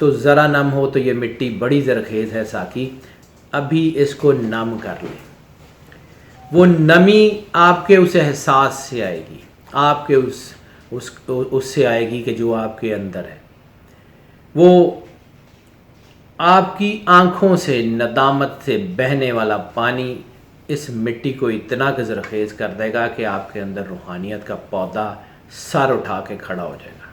تو ذرا نم ہو تو یہ مٹی بڑی زرخیز ہے ساقی، ابھی اس کو نم کر لیں۔ وہ نمی آپ کے اس احساس سے آئے گی، آپ کے اس سے آئے گی کہ جو آپ کے اندر ہے، وہ آپ کی آنکھوں سے ندامت سے بہنے والا پانی اس مٹی کو اتنا کہ زرخیز کر دے گا کہ آپ کے اندر روحانیت کا پودا سر اٹھا کے کھڑا ہو جائے گا۔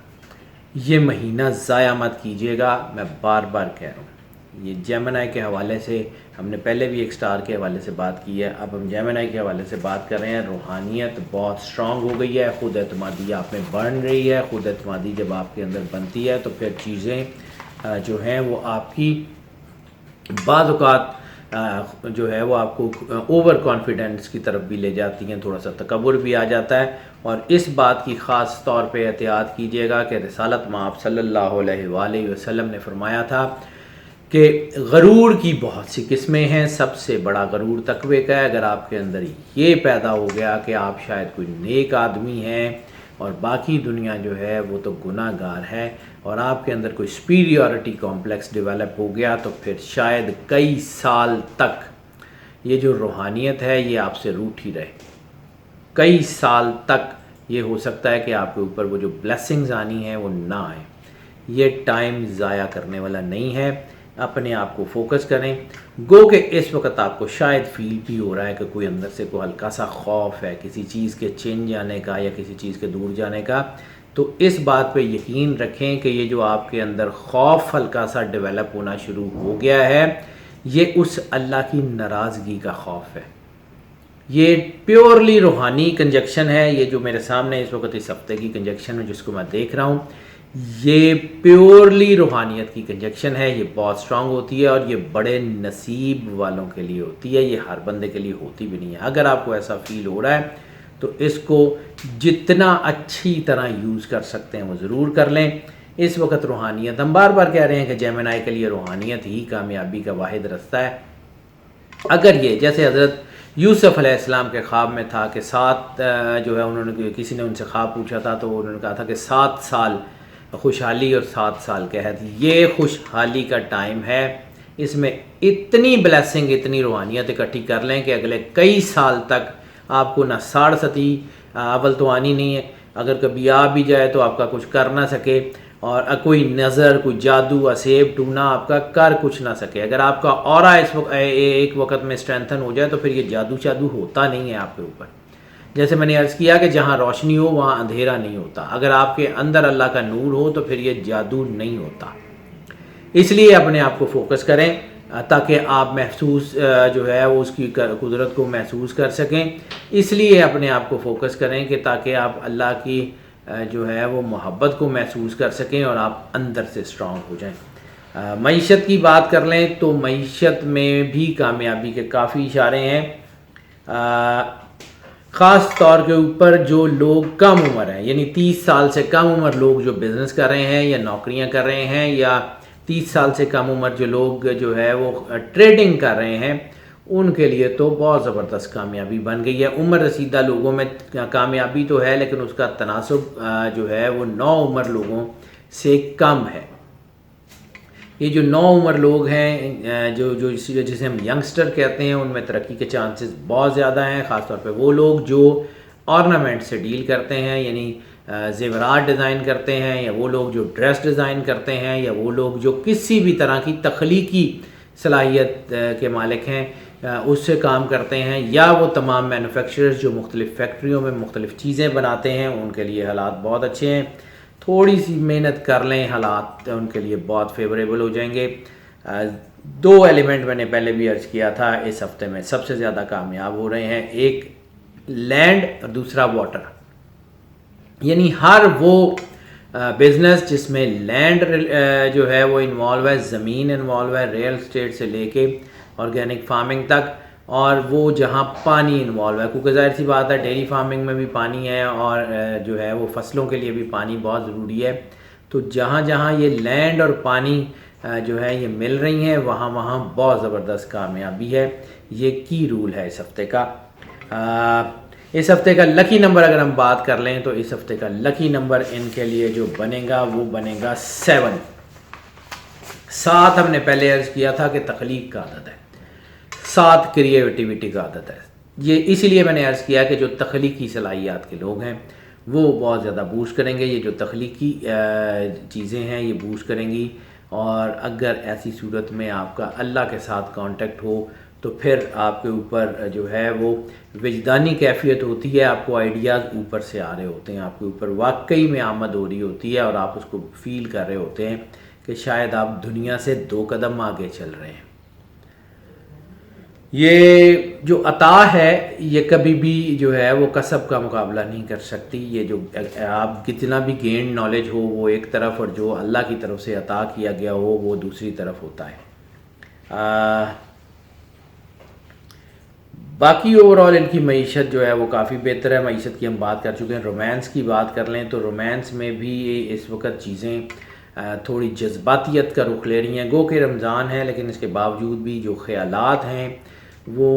یہ مہینہ ضائع مت کیجیے گا، میں بار بار کہہ رہا ہوں۔ یہ جیمنائی کے حوالے سے ہم نے پہلے بھی ایک سٹار کے حوالے سے بات کی ہے، اب ہم جیمنائی کے حوالے سے بات کر رہے ہیں۔ روحانیت بہت سٹرونگ ہو گئی ہے، خود اعتمادی آپ میں بڑھ رہی ہے۔ خود اعتمادی جب آپ کے اندر بنتی ہے تو پھر چیزیں جو ہیں وہ آپ کی بعض اوقات جو ہے وہ آپ کو اوور کانفیڈنس کی طرف بھی لے جاتی ہیں، تھوڑا سا تکبر بھی آ جاتا ہے۔ اور اس بات کی خاص طور پہ احتیاط کیجیے گا کہ رسالت مآب صلی اللہ علیہ وآلہ وسلم نے فرمایا تھا کہ غرور کی بہت سی قسمیں ہیں، سب سے بڑا غرور تقوی کا ہے۔ اگر آپ کے اندر یہ پیدا ہو گیا کہ آپ شاید کوئی نیک آدمی ہیں اور باقی دنیا جو ہے وہ تو گناہ گار ہے، اور آپ کے اندر کوئی سپیریورٹی کمپلیکس ڈیولپ ہو گیا، تو پھر شاید کئی سال تک یہ جو روحانیت ہے یہ آپ سے روٹھی رہے۔ کئی سال تک یہ ہو سکتا ہے کہ آپ کے اوپر وہ جو بلیسنگز آنی ہیں وہ نہ آئیں۔ یہ ٹائم ضائع کرنے والا نہیں ہے، اپنے آپ کو فوکس کریں۔ گو کہ اس وقت آپ کو شاید فیل بھی ہو رہا ہے کہ کوئی اندر سے کوئی ہلکا سا خوف ہے کسی چیز کے چینج جانے کا یا کسی چیز کے دور جانے کا، تو اس بات پہ یقین رکھیں کہ یہ جو آپ کے اندر خوف ہلکا سا ڈیولپ ہونا شروع ہو گیا ہے، یہ اس اللہ کی ناراضگی کا خوف ہے۔ یہ پیورلی روحانی کنجکشن ہے۔ یہ جو میرے سامنے اس وقت اس ہفتے کی کنجکشن ہے جس کو میں دیکھ رہا ہوں، یہ پیورلی روحانیت کی کنجکشن ہے۔ یہ بہت سٹرونگ ہوتی ہے اور یہ بڑے نصیب والوں کے لیے ہوتی ہے، یہ ہر بندے کے لیے ہوتی بھی نہیں ہے۔ اگر آپ کو ایسا فیل ہو رہا ہے تو اس کو جتنا اچھی طرح یوز کر سکتے ہیں وہ ضرور کر لیں۔ اس وقت روحانیت، ہم بار بار کہہ رہے ہیں کہ جیمنائی کے لیے روحانیت ہی کامیابی کا واحد رستہ ہے۔ اگر یہ جیسے حضرت یوسف علیہ السلام کے خواب میں تھا کہ 7 جو ہے انہوں نے کسی نے ان سے خواب پوچھا تھا تو انہوں نے کہا تھا کہ 7 سال خوشحالی اور 7 سال قحط، یہ خوشحالی کا ٹائم ہے۔ اس میں اتنی بلیسنگ، اتنی روحانیت اکٹھی کر لیں کہ اگلے کئی سال تک آپ کو نہ ساڑ ستی اول تو آنی نہیں ہے، اگر کبھی آ بھی جائے تو آپ کا کچھ کر نہ سکے، اور کوئی نظر، کوئی جادو، اسیب ٹونا آپ کا کر کچھ نہ سکے۔ اگر آپ کا اورا اس وقت ایک وقت میں اسٹرینتھن ہو جائے تو پھر یہ جادو شادو ہوتا نہیں ہے آپ کے اوپر۔ جیسے میں نے عرض کیا کہ جہاں روشنی ہو وہاں اندھیرا نہیں ہوتا۔ اگر آپ کے اندر اللہ کا نور ہو تو پھر یہ جادو نہیں ہوتا۔ اس لیے اپنے آپ کو فوکس کریں تاکہ آپ محسوس جو ہے وہ اس کی قدرت کو محسوس کر سکیں۔ اس لیے اپنے آپ کو فوکس کریں کہ تاکہ آپ اللہ کی جو ہے وہ محبت کو محسوس کر سکیں اور آپ اندر سے سٹرونگ ہو جائیں۔ معیشت کی بات کر لیں تو معیشت میں بھی کامیابی کے کافی اشارے ہیں، خاص طور کے اوپر جو لوگ کم عمر ہیں، یعنی 30 سال سے کم عمر لوگ جو بزنس کر رہے ہیں یا نوکریاں کر رہے ہیں، یا 30 سال سے کم عمر جو لوگ جو ہے وہ ٹریڈنگ کر رہے ہیں، ان کے لیے تو بہت زبردست کامیابی بن گئی ہے۔ عمر رسیدہ لوگوں میں کامیابی تو ہے لیکن اس کا تناسب جو ہے وہ نو عمر لوگوں سے کم ہے۔ یہ جو نو عمر لوگ ہیں جو جسے ہم ینگسٹر کہتے ہیں، ان میں ترقی کے چانسز بہت زیادہ ہیں، خاص طور پہ وہ لوگ جو آرنامنٹ سے ڈیل کرتے ہیں، یعنی زیورات ڈیزائن کرتے ہیں، یا وہ لوگ جو ڈریس ڈیزائن کرتے ہیں، یا وہ لوگ جو کسی بھی طرح کی تخلیقی صلاحیت کے مالک ہیں اس سے کام کرتے ہیں، یا وہ تمام مینوفیکچررز جو مختلف فیکٹریوں میں مختلف چیزیں بناتے ہیں، ان کے لیے حالات بہت اچھے ہیں۔ تھوڑی سی محنت کر لیں، حالات ان کے لیے بہت فیوریبل ہو جائیں گے۔ 2 ایلیمنٹ میں نے پہلے بھی عرض کیا تھا اس ہفتے میں سب سے زیادہ کامیاب ہو رہے ہیں، ایک لینڈ اور دوسرا واٹر، یعنی ہر وہ بزنس جس میں لینڈ جو ہے وہ انوالو ہے، زمین انوالو ہے، ریئل اسٹیٹ سے لے کے آرگینک فارمنگ تک، اور وہ جہاں پانی انوالو ہے، کیونکہ ظاہر سی بات ہے ڈیری فارمنگ میں بھی پانی ہے اور جو ہے وہ فصلوں کے لیے بھی پانی بہت ضروری ہے۔ تو جہاں جہاں یہ لینڈ اور پانی جو ہے یہ مل رہی ہیں وہاں وہاں بہت زبردست کامیابی ہے۔ یہ کی رول ہے اس ہفتے کا۔ اس ہفتے کا لکی نمبر اگر ہم بات کر لیں تو اس ہفتے کا لکی نمبر ان کے لیے جو بنے گا وہ بنے گا 7۔ 7 ہم نے پہلے عرض کیا تھا کہ تخلیق کا عدد ہے، 7 کریٹیوٹی کا عدد ہے۔ یہ اسی لیے میں نے عرض کیا کہ جو تخلیقی صلاحیات کے لوگ ہیں وہ بہت زیادہ بوسٹ کریں گے، یہ جو تخلیقی چیزیں ہیں یہ بوسٹ کریں گی۔ اور اگر ایسی صورت میں آپ کا اللہ کے ساتھ کانٹیکٹ ہو تو پھر آپ کے اوپر جو ہے وہ وجدانی کیفیت ہوتی ہے، آپ کو آئیڈیاز اوپر سے آ رہے ہوتے ہیں، آپ کے اوپر واقعی میں آمد ہو رہی ہوتی ہے اور آپ اس کو فیل کر رہے ہوتے ہیں کہ شاید آپ دنیا سے 2 قدم آگے چل رہے ہیں۔ یہ جو عطا ہے یہ کبھی بھی جو ہے وہ کسب کا مقابلہ نہیں کر سکتی۔ یہ جو آپ کتنا بھی گین نالج ہو وہ ایک طرف، اور جو اللہ کی طرف سے عطا کیا گیا ہو وہ دوسری طرف ہوتا ہے۔ باقی اوورال ان کی معیشت جو ہے وہ کافی بہتر ہے۔ معیشت کی ہم بات کر چکے ہیں۔ رومانس کی بات کر لیں تو رومانس میں بھی اس وقت چیزیں تھوڑی جذباتیت کا رخ لے رہی ہیں۔ گو کہ رمضان ہے لیکن اس کے باوجود بھی جو خیالات ہیں وہ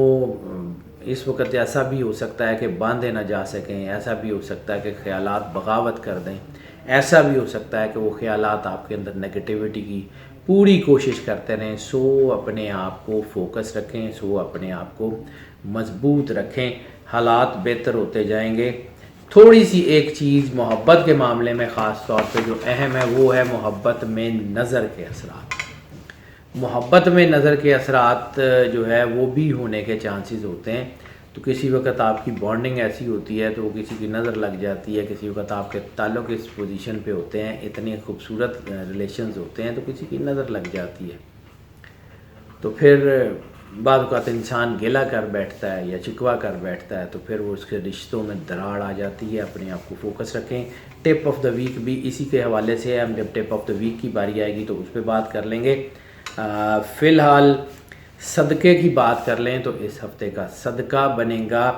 اس وقت ایسا بھی ہو سکتا ہے کہ باندھے نہ جا سکیں، ایسا بھی ہو سکتا ہے کہ خیالات بغاوت کر دیں، ایسا بھی ہو سکتا ہے کہ وہ خیالات آپ کے اندر نگیٹیوٹی کی پوری کوشش کرتے رہیں۔ سو اپنے آپ کو فوکس رکھیں، سو اپنے آپ کو مضبوط رکھیں، حالات بہتر ہوتے جائیں گے۔ تھوڑی سی ایک چیز محبت کے معاملے میں خاص طور پہ جو اہم ہے وہ ہے محبت میں نظر کے اثرات۔ محبت میں نظر کے اثرات جو ہے وہ بھی ہونے کے چانسز ہوتے ہیں۔ تو کسی وقت آپ کی بانڈنگ ایسی ہوتی ہے تو وہ کسی کی نظر لگ جاتی ہے، کسی وقت آپ کے تعلق اس پوزیشن پہ ہوتے ہیں، اتنے خوبصورت ریلیشنز ہوتے ہیں تو کسی کی نظر لگ جاتی ہے، تو پھر بعض اوقات انسان گلہ کر بیٹھتا ہے یا شکوہ کر بیٹھتا ہے تو پھر وہ اس کے رشتوں میں دراڑ آ جاتی ہے۔ اپنے آپ کو فوکس رکھیں۔ ٹپ آف دا ویک بھی اسی کے حوالے سے ہے، ہم جب ٹپ آف دا ویک کی باری آئے گی تو اس پہ بات کر لیں گے۔ فی الحال صدقے کی بات کر لیں تو اس ہفتے کا صدقہ بنے گا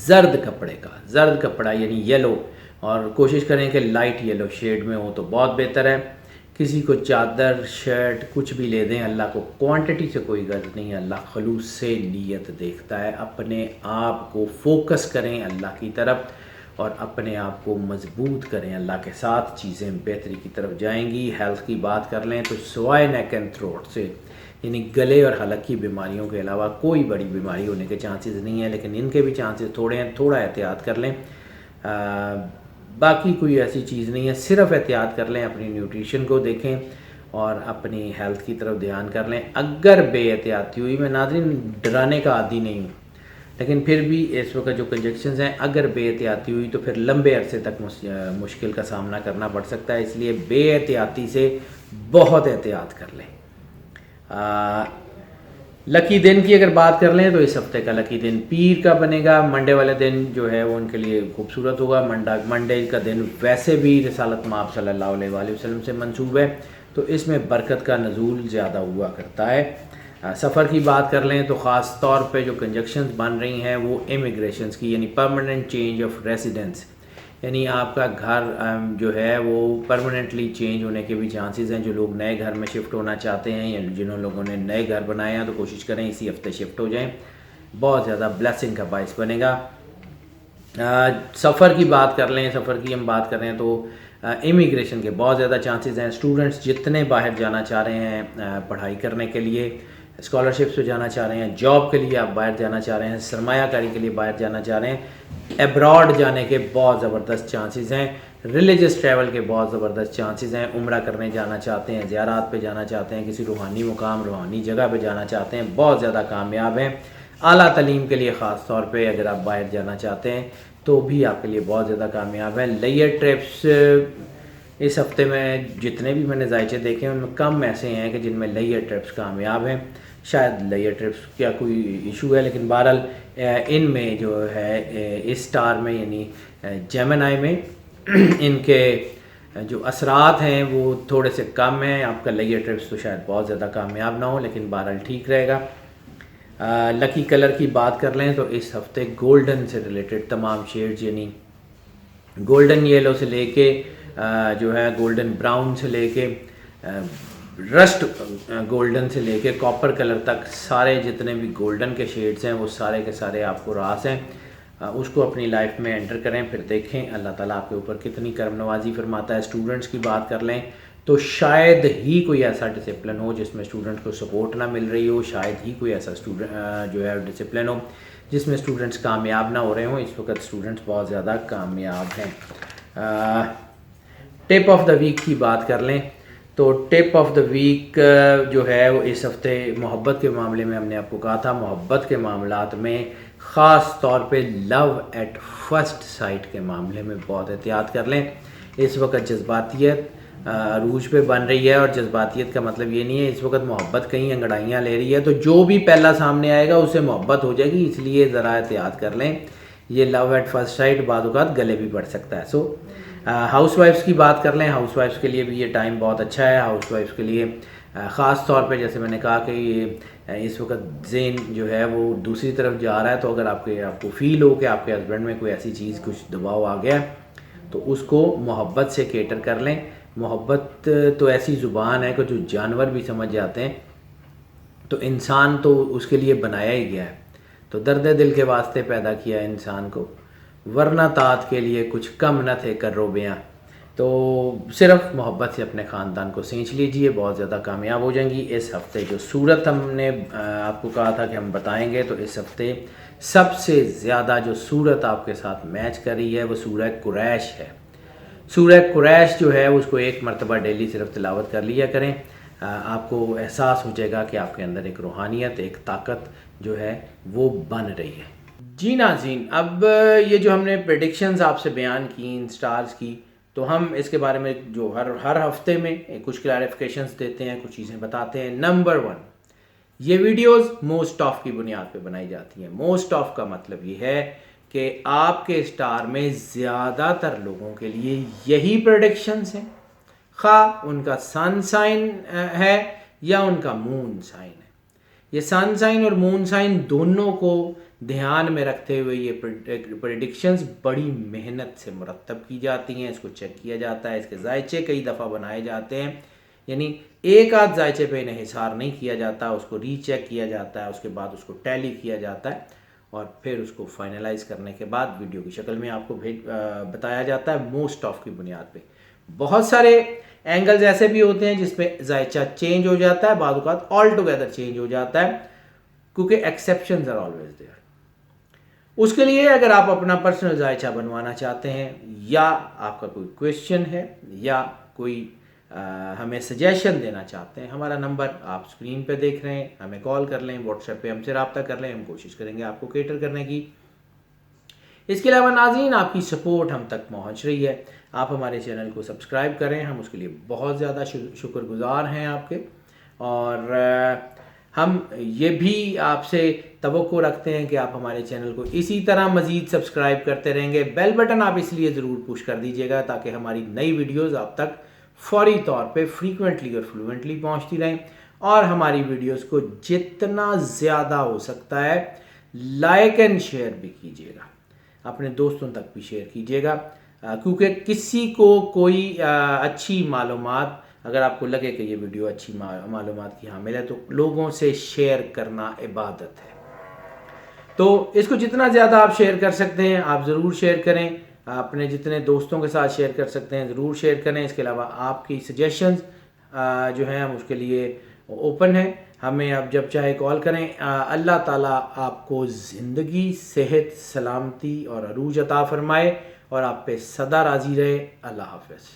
زرد کپڑے کا۔ زرد کپڑا یعنی یلو، اور کوشش کریں کہ لائٹ یلو شیڈ میں ہو تو بہت بہتر ہے۔ کسی کو چادر شرٹ کچھ بھی لے دیں، اللہ کو کوانٹٹی سے کوئی غرض نہیں ہے، اللہ خلوص سے نیت دیکھتا ہے۔ اپنے آپ کو فوکس کریں اللہ کی طرف اور اپنے آپ کو مضبوط کریں اللہ کے ساتھ، چیزیں بہتری کی طرف جائیں گی۔ ہیلتھ کی بات کر لیں تو سوائے نیک اینڈ تھروٹ سے، یعنی گلے اور حلق کی بیماریوں کے علاوہ کوئی بڑی بیماری ہونے کے چانسز نہیں ہیں، لیکن ان کے بھی چانسز تھوڑے ہیں، تھوڑا احتیاط کر لیں۔ باقی کوئی ایسی چیز نہیں ہے، صرف احتیاط کر لیں، اپنی نیوٹریشن کو دیکھیں اور اپنی ہیلتھ کی طرف دھیان کر لیں۔ اگر بے احتیاطی ہوئی، میں ناظرین ڈرانے کا عادی نہیں ہوں، لیکن پھر بھی اس وقت جو کنجکشنز ہیں اگر بے احتیاطی ہوئی تو پھر لمبے عرصے تک مشکل کا سامنا کرنا پڑ سکتا ہے، اس لیے بے احتیاطی سے بہت احتیاط کر لیں۔ لکی دن کی اگر بات کر لیں تو اس ہفتے کا لکی دن پیر کا بنے گا۔ منڈے والے دن جو ہے وہ ان کے لیے خوبصورت ہوگا۔ منڈے کا دن ویسے بھی رسالت مآب صلی اللہ علیہ وآلہ وسلم سے منسوب ہے تو اس میں برکت کا نزول زیادہ ہوا کرتا ہے۔ سفر کی بات کر لیں تو خاص طور پہ جو کنجکشنز بن رہی ہیں وہ امیگریشنز کی، یعنی پرماننٹ چینج آف ریسیڈنس، یعنی آپ کا گھر جو ہے وہ پرماننٹلی چینج ہونے کے بھی چانسز ہیں۔ جو لوگ نئے گھر میں شفٹ ہونا چاہتے ہیں یا جنہوں لوگوں نے نئے گھر بنائے ہیں تو کوشش کریں اسی ہفتے شفٹ ہو جائیں، بہت زیادہ بلیسنگ کا باعث بنے گا۔ سفر کی بات کر لیں، سفر کی ہم بات کریں تو امیگریشن کے بہت زیادہ چانسز ہیں۔ اسٹوڈنٹس جتنے باہر جانا چاہ رہے ہیں پڑھائی کرنے کے لیے، اسکالرشپس پہ جانا چاہ رہے ہیں، جاب کے لیے آپ باہر جانا چاہ رہے ہیں، سرمایہ کاری کے لیے باہر جانا چاہ رہے ہیں، ایبراڈ جانے کے بہت زبردست چانسز ہیں، ریلیجس ٹریول کے بہت زبردست چانسز ہیں، عمرہ کرنے جانا چاہتے ہیں، زیارات پہ جانا چاہتے ہیں، کسی روحانی مقام روحانی جگہ پہ جانا چاہتے ہیں، بہت زیادہ کامیاب ہیں۔ اعلیٰ تعلیم کے لیے خاص طور پہ اگر آپ باہر جانا چاہتے ہیں تو بھی آپ کے لیے بہت زیادہ کامیاب ہیں۔ لیئر ٹرپس اس ہفتے میں جتنے بھی میں نے ذائچے دیکھے ہیں ان میں کم ایسے ہیں کہ جن میں لیئر ٹرپس کامیاب ہیں۔ شاید لیئر ٹرپس کیا کوئی ایشو ہے، لیکن بہرحال ان میں جو ہے اس سٹار میں یعنی جیمنائی میں ان کے جو اثرات ہیں وہ تھوڑے سے کم ہیں۔ آپ کا لیئر ٹرپس تو شاید بہت زیادہ کامیاب نہ ہو، لیکن بہرحال ٹھیک رہے گا۔ لکی کلر کی بات کر لیں تو اس ہفتے گولڈن سے ریلیٹڈ تمام شیڈز، یعنی گولڈن یلو سے لے کے جو ہے گولڈن براؤن سے لے کے رسٹ گولڈن سے لے کے کاپر کلر تک، سارے جتنے بھی گولڈن کے شیڈز ہیں وہ سارے کے سارے آپ کو راس ہیں۔ اس کو اپنی لائف میں انٹر کریں، پھر دیکھیں اللہ تعالیٰ آپ کے اوپر کتنی کرم نوازی فرماتا ہے۔ اسٹوڈنٹس کی بات کر لیں تو شاید ہی کوئی ایسا ڈسپلن ہو جس میں اسٹوڈنٹ کو سپورٹ نہ مل رہی ہو، شاید ہی کوئی ایسا جو ہے ڈسپلن ہو جس میں اسٹوڈنٹس کامیاب نہ ہو رہے ہوں۔ اس وقت اسٹوڈنٹس بہت زیادہ کامیاب ہیں۔ ٹپ آف دا ویک کی بات کر لیں تو ٹپ آف دا ویک جو ہے وہ اس ہفتے محبت کے معاملے میں ہم نے آپ کو کہا تھا، محبت کے معاملات میں خاص طور پہ لو ایٹ فرسٹ سائٹ کے معاملے میں بہت احتیاط کر لیں۔ اس وقت جذباتیت عروج پہ بن رہی ہے، اور جذباتیت کا مطلب یہ نہیں ہے اس وقت محبت کہیں انگڑائیاں لے رہی ہے تو جو بھی پہلا سامنے آئے گا اس سے محبت ہو جائے گی، اس لیے ذرا احتیاط کر لیں۔ یہ لو ایٹ فرسٹ سائٹ بعض اوقات گلے بھی پڑ سکتا ہے۔ ہاؤس وائفس کی بات کر لیں، ہاؤس وائفس کے لیے بھی یہ ٹائم بہت اچھا ہے۔ ہاؤس وائفس کے لیے خاص طور پہ جیسے میں نے کہا کہ یہ اس وقت ذہن جو ہے وہ دوسری طرف جا رہا ہے، تو اگر آپ کو فیل ہو کہ آپ کے ہسبینڈ میں کوئی ایسی چیز کچھ دباؤ آ گیا تو اس کو محبت سے کیٹر کر لیں۔ محبت تو ایسی زبان ہے کہ جو جانور بھی سمجھ جاتے ہیں، تو انسان تو اس کے لیے بنایا ہی گیا ہے، تو درد دل کے واسطے پیدا کیا ہے انسان کو، ورنہ طاعت کے لیے کچھ کم نہ تھے کرو بیاں۔ تو صرف محبت سے اپنے خاندان کو سینچ لیجئے، بہت زیادہ کامیاب ہو جائیں گی۔ اس ہفتے جو سورت ہم نے آپ کو کہا تھا کہ ہم بتائیں گے، تو اس ہفتے سب سے زیادہ جو سورت آپ کے ساتھ میچ کر رہی ہے وہ سورہ قریش ہے۔ سورہ قریش جو ہے اس کو ایک مرتبہ ڈیلی صرف تلاوت کر لیا کریں، آپ کو احساس ہو جائے گا کہ آپ کے اندر ایک روحانیت، ایک طاقت جو ہے وہ بن رہی ہے۔ جی ناظرین، اب یہ جو ہم نے پریڈکشنز آپ سے بیان کی سٹارز کی، تو ہم اس کے بارے میں جو ہر ہفتے میں کچھ کلیریفیکیشنز دیتے ہیں، کچھ چیزیں بتاتے ہیں۔ نمبر 1، یہ ویڈیوز موسٹ آف کی بنیاد پہ بنائی جاتی ہیں۔ موسٹ آف کا مطلب یہ ہے کہ آپ کے سٹار میں زیادہ تر لوگوں کے لیے یہی پریڈکشنز ہیں، خواہ ان کا سن سائن ہے یا ان کا مون سائن ہے۔ یہ سن سائن اور مون سائن دونوں کو دھیان میں رکھتے ہوئے یہ پریڈکشنز بڑی محنت سے مرتب کی جاتی ہیں، اس کو چیک کیا جاتا ہے، اس کے ذائچے کئی دفعہ بنائے جاتے ہیں، یعنی ایک آدھ ذائچے پہ انحصار نہیں کیا جاتا، اس کو ری چیک کیا جاتا ہے، اس کے بعد اس کو ٹیلی کیا جاتا ہے، اور پھر اس کو فائنلائز کرنے کے بعد ویڈیو کی شکل میں آپ کو بتایا جاتا ہے موسٹ آف کی بنیاد پہ۔ بہت سارے اینگلز ایسے بھی ہوتے ہیں جس پہ ذائچہ چینج ہو جاتا ہے، بعض اوقات آل ٹوگیدر چینج ہو جاتا ہے، کیونکہ ایکسیپشنز آر آلویز دیئر۔ اس کے لیے اگر آپ اپنا پرسنل ذائچہ بنوانا چاہتے ہیں، یا آپ کا کوئی کویشچن ہے، یا کوئی ہمیں سجیشن دینا چاہتے ہیں، ہمارا نمبر آپ سکرین پہ دیکھ رہے ہیں، ہمیں کال کر لیں، واٹس ایپ پہ ہم سے رابطہ کر لیں، ہم کوشش کریں گے آپ کو کیٹر کرنے کی۔ اس کے علاوہ ناظرین، آپ کی سپورٹ ہم تک پہنچ رہی ہے، آپ ہمارے چینل کو سبسکرائب کریں، ہم اس کے لیے بہت زیادہ شکر گزار ہیں آپ کے، اور ہم یہ بھی آپ سے توقع رکھتے ہیں کہ آپ ہمارے چینل کو اسی طرح مزید سبسکرائب کرتے رہیں گے۔ بیل بٹن آپ اس لیے ضرور پوش کر دیجیے گا تاکہ ہماری نئی ویڈیوز آپ تک فوری طور پہ فریکوینٹلی اور فلوئنٹلی پہنچتی رہیں، اور ہماری ویڈیوز کو جتنا زیادہ ہو سکتا ہے لائک اینڈ شیئر بھی کیجیے گا، اپنے دوستوں تک بھی شیئر کیجیے گا، کیونکہ کسی کو کوئی اچھی معلومات اگر آپ کو لگے کہ یہ ویڈیو اچھی معلومات کی حامل ہے تو لوگوں سے شیئر کرنا عبادت ہے، تو اس کو جتنا زیادہ آپ شیئر کر سکتے ہیں آپ ضرور شیئر کریں، اپنے جتنے دوستوں کے ساتھ شیئر کر سکتے ہیں ضرور شیئر کریں۔ اس کے علاوہ آپ کی سجیشنز جو ہیں ہم اس کے لیے اوپن ہیں، ہمیں آپ جب چاہے کال کریں۔ اللہ تعالیٰ آپ کو زندگی، صحت، سلامتی اور عروج عطا فرمائے، اور آپ پہ سدا راضی رہے۔ اللہ حافظ۔